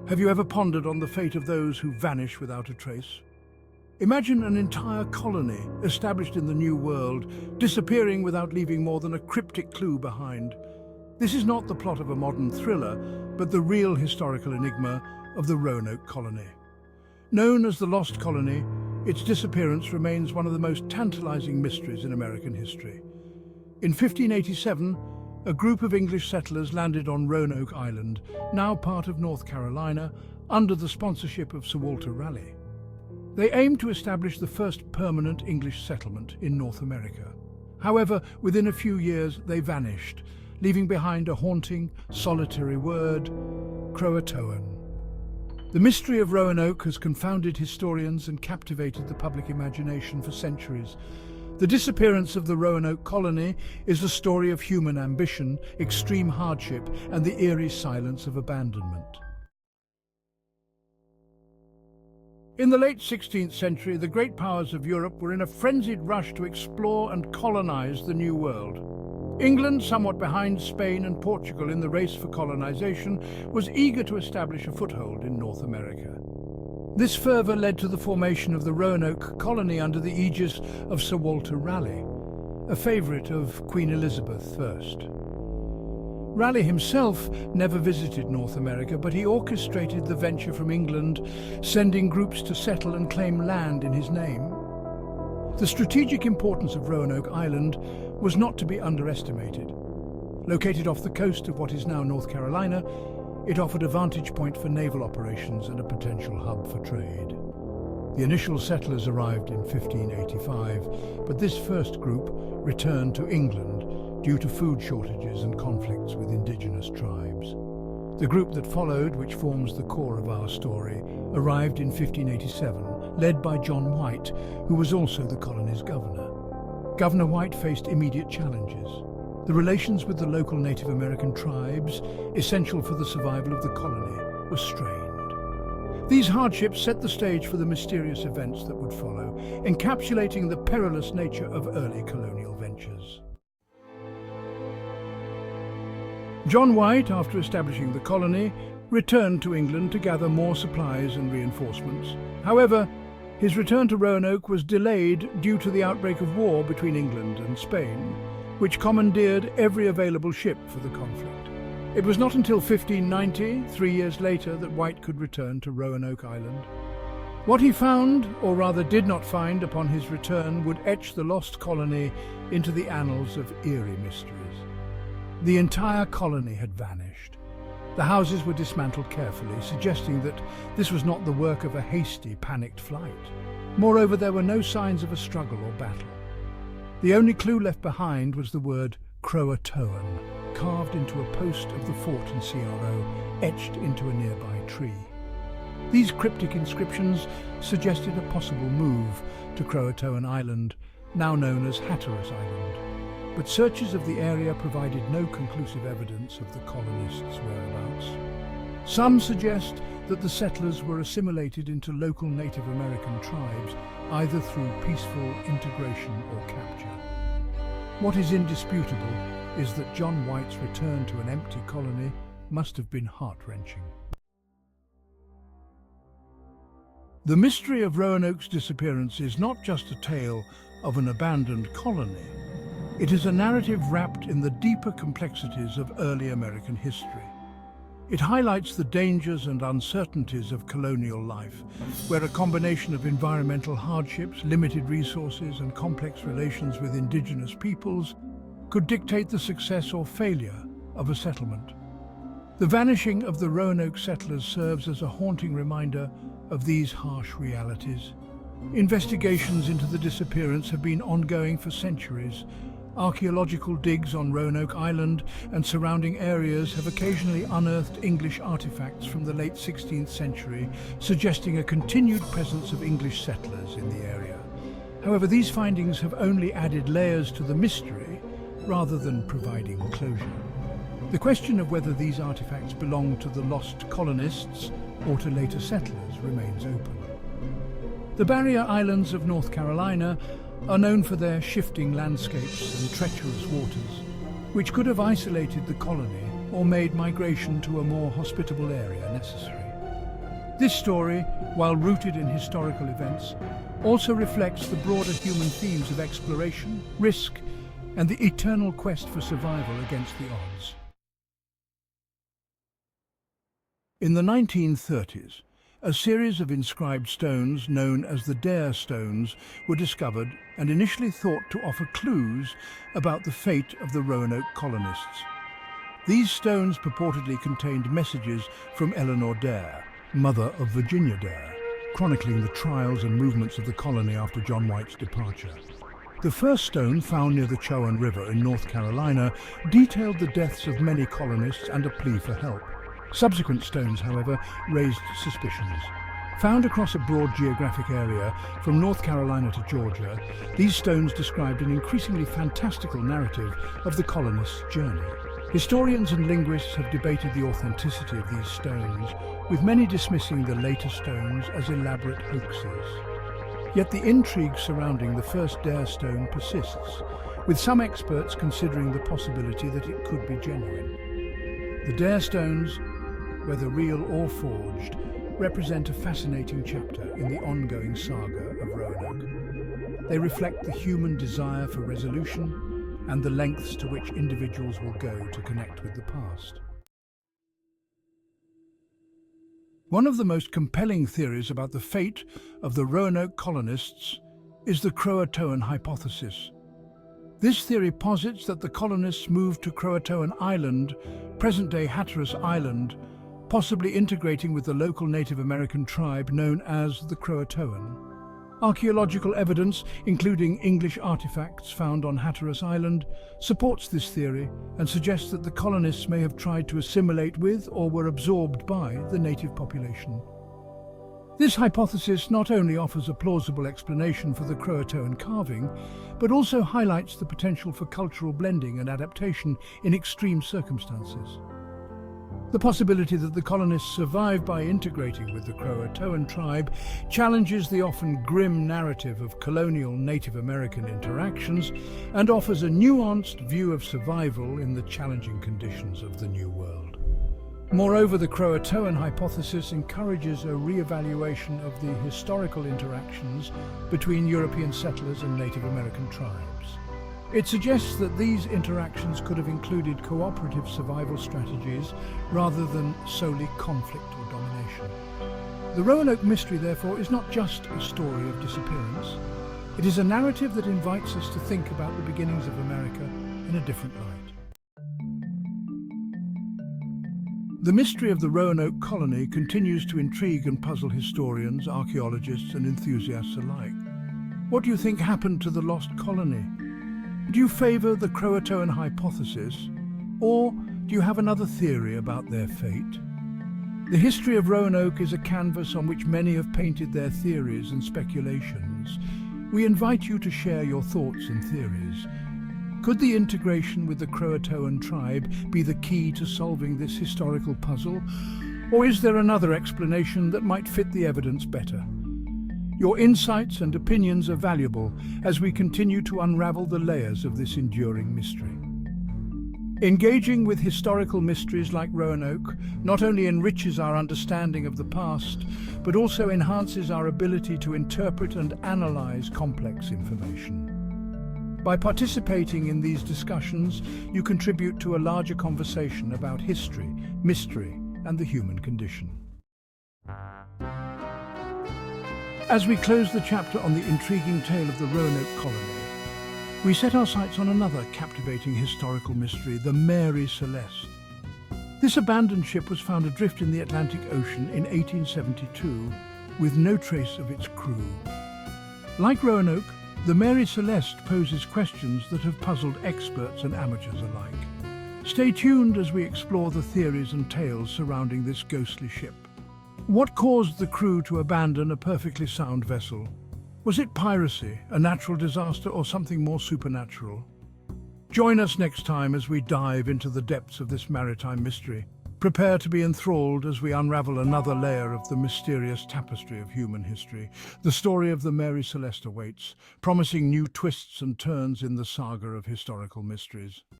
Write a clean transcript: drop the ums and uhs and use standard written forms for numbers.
Have you ever pondered on the fate of those who vanish without a trace? Imagine an entire colony established in the New World, disappearing without leaving more than a cryptic clue behind. This is not the plot of a modern thriller, but the real historical enigma of the Roanoke Colony. Known as the Lost Colony, its disappearance remains one of the most tantalizing mysteries in American history. In 1587, a group of English settlers landed on Roanoke Island, now part of North Carolina, under the sponsorship of Sir Walter Raleigh. They aimed to establish the first permanent English settlement in North America. However, within a few years they vanished, leaving behind a haunting, solitary word, CROATOAN. The mystery of Roanoke has confounded historians and captivated the public imagination for centuries. The disappearance of the Roanoke Colony is the story of human ambition, extreme hardship, and the eerie silence of abandonment. In the late 16th century, the great powers of Europe were in a frenzied rush to explore and colonize the New World. England, somewhat behind Spain and Portugal in the race for colonization, was eager to establish a foothold in North America. This fervor led to the formation of the Roanoke Colony under the aegis of Sir Walter Raleigh, a favorite of Queen Elizabeth I. Raleigh himself never visited North America, but he orchestrated the venture from England, sending groups to settle and claim land in his name. The strategic importance of Roanoke Island was not to be underestimated. Located off the coast of what is now North Carolina, it offered a vantage point for naval operations and a potential hub for trade. The initial settlers arrived in 1585, but this first group returned to England due to food shortages and conflicts with indigenous tribes. The group that followed, which forms the core of our story, arrived in 1587, led by John White, who was also the colony's governor. Governor White faced immediate challenges. The relations with the local Native American tribes, essential for the survival of the colony, were strained. These hardships set the stage for the mysterious events that would follow, encapsulating the perilous nature of early colonial ventures. John White, after establishing the colony, returned to England to gather more supplies and reinforcements. However, his return to Roanoke was delayed due to the outbreak of war between England and Spain, which commandeered every available ship for the conflict. It was not until 1590, 3 years later, that White could return to Roanoke Island. What he found, or rather did not find upon his return, would etch the Lost Colony into the annals of eerie mysteries. The entire colony had vanished. The houses were dismantled carefully, suggesting that this was not the work of a hasty, panicked flight. Moreover, there were no signs of a struggle or battle. The only clue left behind was the word CROATOAN, carved into a post of the fort in CRO, etched into a nearby tree. These cryptic inscriptions suggested a possible move to Croatoan Island, now known as Hatteras Island. But searches of the area provided no conclusive evidence of the colonists' whereabouts. Some suggest that the settlers were assimilated into local Native American tribes, either through peaceful integration or capture. What is indisputable is that John White's return to an empty colony must have been heart-wrenching. The mystery of Roanoke's disappearance is not just a tale of an abandoned colony. It is a narrative wrapped in the deeper complexities of early American history. It highlights the dangers and uncertainties of colonial life, where a combination of environmental hardships, limited resources, and complex relations with indigenous peoples could dictate the success or failure of a settlement. The vanishing of the Roanoke settlers serves as a haunting reminder of these harsh realities. Investigations into the disappearance have been ongoing for centuries. Archaeological digs on Roanoke Island and surrounding areas have occasionally unearthed English artifacts from the late 16th century, suggesting a continued presence of English settlers in the area. However, these findings have only added layers to the mystery rather than providing closure. The question of whether these artifacts belong to the lost colonists or to later settlers remains open. The barrier islands of North Carolina are known for their shifting landscapes and treacherous waters, which could have isolated the colony or made migration to a more hospitable area necessary. This story, while rooted in historical events, also reflects the broader human themes of exploration, risk, and the eternal quest for survival against the odds. In the 1930s, a series of inscribed stones known as the Dare Stones were discovered and initially thought to offer clues about the fate of the Roanoke colonists. These stones purportedly contained messages from Eleanor Dare, mother of Virginia Dare, chronicling the trials and movements of the colony after John White's departure. The first stone, found near the Chowan River in North Carolina, detailed the deaths of many colonists and a plea for help. Subsequent stones, however, raised suspicions. Found across a broad geographic area, from North Carolina to Georgia, these stones described an increasingly fantastical narrative of the colonists' journey. Historians and linguists have debated the authenticity of these stones, with many dismissing the later stones as elaborate hoaxes. Yet the intrigue surrounding the first Dare stone persists, with some experts considering the possibility that it could be genuine. The Dare stones, whether real or forged, represent a fascinating chapter in the ongoing saga of Roanoke. They reflect the human desire for resolution and the lengths to which individuals will go to connect with the past. One of the most compelling theories about the fate of the Roanoke colonists is the Croatoan hypothesis. This theory posits that the colonists moved to Croatoan Island, present-day Hatteras Island, possibly integrating with the local Native American tribe known as the Croatoan. Archaeological evidence, including English artifacts found on Hatteras Island, supports this theory and suggests that the colonists may have tried to assimilate with or were absorbed by the native population. This hypothesis not only offers a plausible explanation for the Croatoan carving, but also highlights the potential for cultural blending and adaptation in extreme circumstances. The possibility that the colonists survived by integrating with the Croatoan tribe challenges the often grim narrative of colonial Native American interactions and offers a nuanced view of survival in the challenging conditions of the New World. Moreover, the Croatoan hypothesis encourages a re-evaluation of the historical interactions between European settlers and Native American tribes. It suggests that these interactions could have included cooperative survival strategies rather than solely conflict or domination. The Roanoke mystery, therefore, is not just a story of disappearance. It is a narrative that invites us to think about the beginnings of America in a different light. The mystery of the Roanoke Colony continues to intrigue and puzzle historians, archaeologists, and enthusiasts alike. What do you think happened to the Lost Colony? Do you favour the Croatoan hypothesis, or do you have another theory about their fate? The history of Roanoke is a canvas on which many have painted their theories and speculations. We invite you to share your thoughts and theories. Could the integration with the Croatoan tribe be the key to solving this historical puzzle, or is there another explanation that might fit the evidence better? Your insights and opinions are valuable as we continue to unravel the layers of this enduring mystery. Engaging with historical mysteries like Roanoke not only enriches our understanding of the past, but also enhances our ability to interpret and analyze complex information. By participating in these discussions, you contribute to a larger conversation about history, mystery, and the human condition. As we close the chapter on the intriguing tale of the Roanoke Colony, we set our sights on another captivating historical mystery, the Mary Celeste. This abandoned ship was found adrift in the Atlantic Ocean in 1872, with no trace of its crew. Like Roanoke, the Mary Celeste poses questions that have puzzled experts and amateurs alike. Stay tuned as we explore the theories and tales surrounding this ghostly ship. What caused the crew to abandon a perfectly sound vessel? Was it piracy, a natural disaster, or something more supernatural? Join us next time as we dive into the depths of this maritime mystery. Prepare to be enthralled as we unravel another layer of the mysterious tapestry of human history. The story of the Mary Celeste awaits, promising new twists and turns in the saga of historical mysteries.